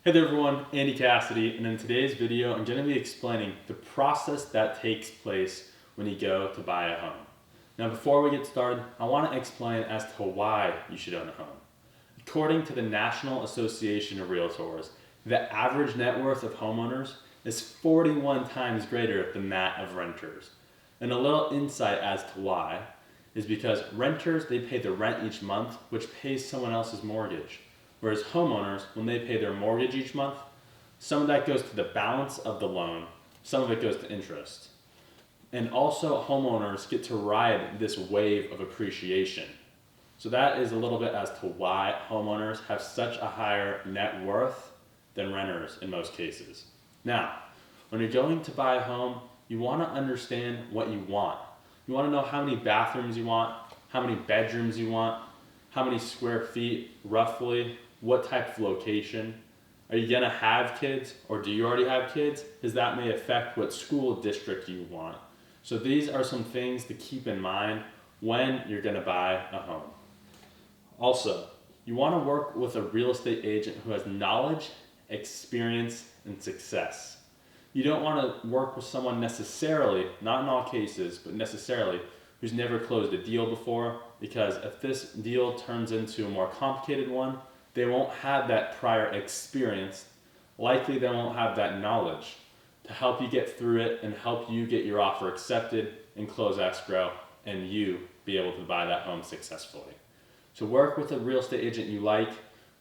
Hey there everyone, Andy Cassidy, and in today's video I'm going to be explaining the process that takes place when you go to buy a home. Now before we get started, I want to explain as to why you should own a home. According to the National Association of Realtors, the average net worth of homeowners is 41 times greater than that of renters. And a little insight as to why is because renters, they pay the rent each month, which pays someone else's mortgage. Whereas homeowners, when they pay their mortgage each month, some of that goes to the balance of the loan, some of it goes to interest. And also homeowners get to ride this wave of appreciation. So that is a little bit as to why homeowners have such a higher net worth than renters in most cases. Now, when you're going to buy a home, you want to understand what you want. You want to know how many bathrooms you want, how many bedrooms you want, how many square feet roughly, what type of location. Are you gonna have kids or do you already have kids? Because that may affect what school district you want. So these are some things to keep in mind when you're gonna buy a home. Also, you wanna work with a real estate agent who has knowledge, experience, and success. You don't wanna work with someone necessarily, not in all cases, but necessarily, who's never closed a deal before, because if this deal turns into a more complicated one, they won't have that prior experience. Likely they won't have that knowledge to help you get through it and help you get your offer accepted and close escrow and you be able to buy that home successfully. So work with a real estate agent you like,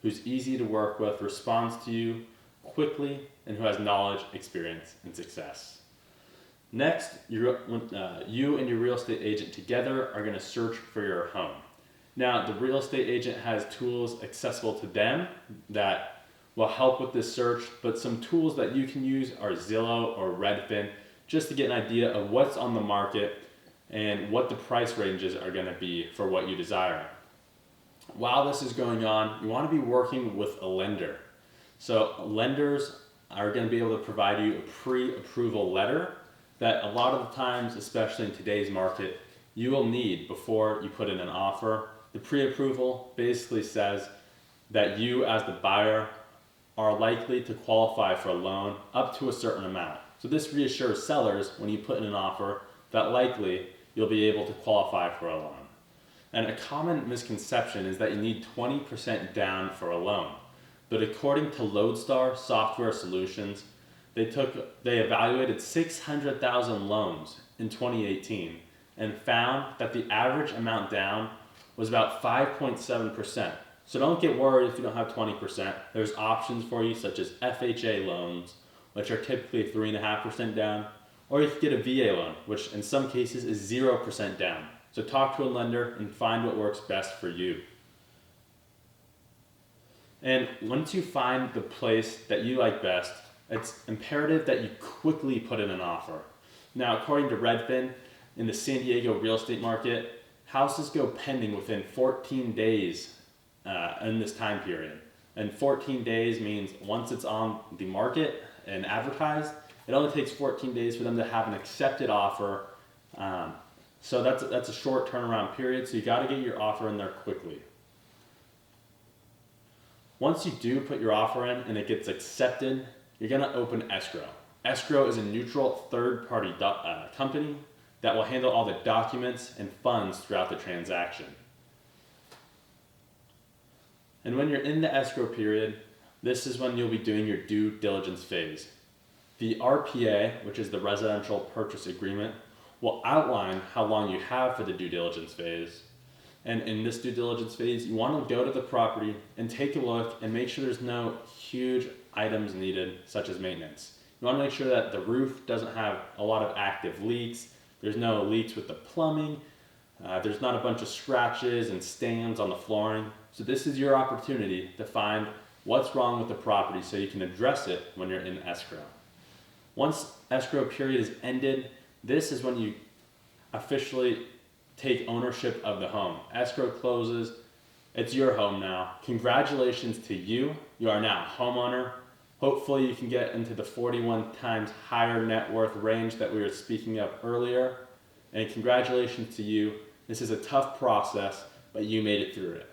who's easy to work with, responds to you quickly, and who has knowledge, experience, and success. Next, you and your real estate agent together are going to search for your home. Now, the real estate agent has tools accessible to them that will help with this search, but some tools that you can use are Zillow or Redfin, just to get an idea of what's on the market and what the price ranges are going to be for what you desire. While this is going on, you want to be working with a lender. So lenders are going to be able to provide you a pre-approval letter that a lot of the times, especially in today's market, you will need before you put in an offer. The pre-approval basically says that you as the buyer are likely to qualify for a loan up to a certain amount. So this reassures sellers when you put in an offer that likely you'll be able to qualify for a loan. And a common misconception is that you need 20% down for a loan. But according to Lodestar Software Solutions, they evaluated 600,000 loans in 2018 and found that the average amount down was about 5.7%. So don't get worried if you don't have 20%. There's options for you such as FHA loans, which are typically 3.5% down, or you can get a VA loan, which in some cases is 0% down. So talk to a lender and find what works best for you. And once you find the place that you like best, it's imperative that you quickly put in an offer. Now, according to Redfin, in the San Diego real estate market, houses go pending within 14 days in this time period. And 14 days means once it's on the market and advertised, it only takes 14 days for them to have an accepted offer. So that's a short turnaround period, so you got to get your offer in there quickly. Once you do put your offer in and it gets accepted, you're going to open escrow. Escrow is a neutral third-party company that will handle all the documents and funds throughout the transaction. And when you're in the escrow period, this is when you'll be doing your due diligence phase. The RPA, which is the Residential Purchase Agreement, will outline how long you have for the due diligence phase. And in this due diligence phase, you want to go to the property and take a look and make sure there's no huge items needed, such as maintenance. You want to make sure that the roof doesn't have a lot of active leaks, there's no leaks with the plumbing, there's not a bunch of scratches and stains on the flooring. So this is your opportunity to find what's wrong with the property so you can address it when you're in escrow. Once escrow period is ended, this is when you officially take ownership of the home. Escrow closes, it's your home now. Congratulations to you, you are now a homeowner. Hopefully you can get into the 41 times higher net worth range that we were speaking of earlier. And congratulations to you. This is a tough process, but you made it through it.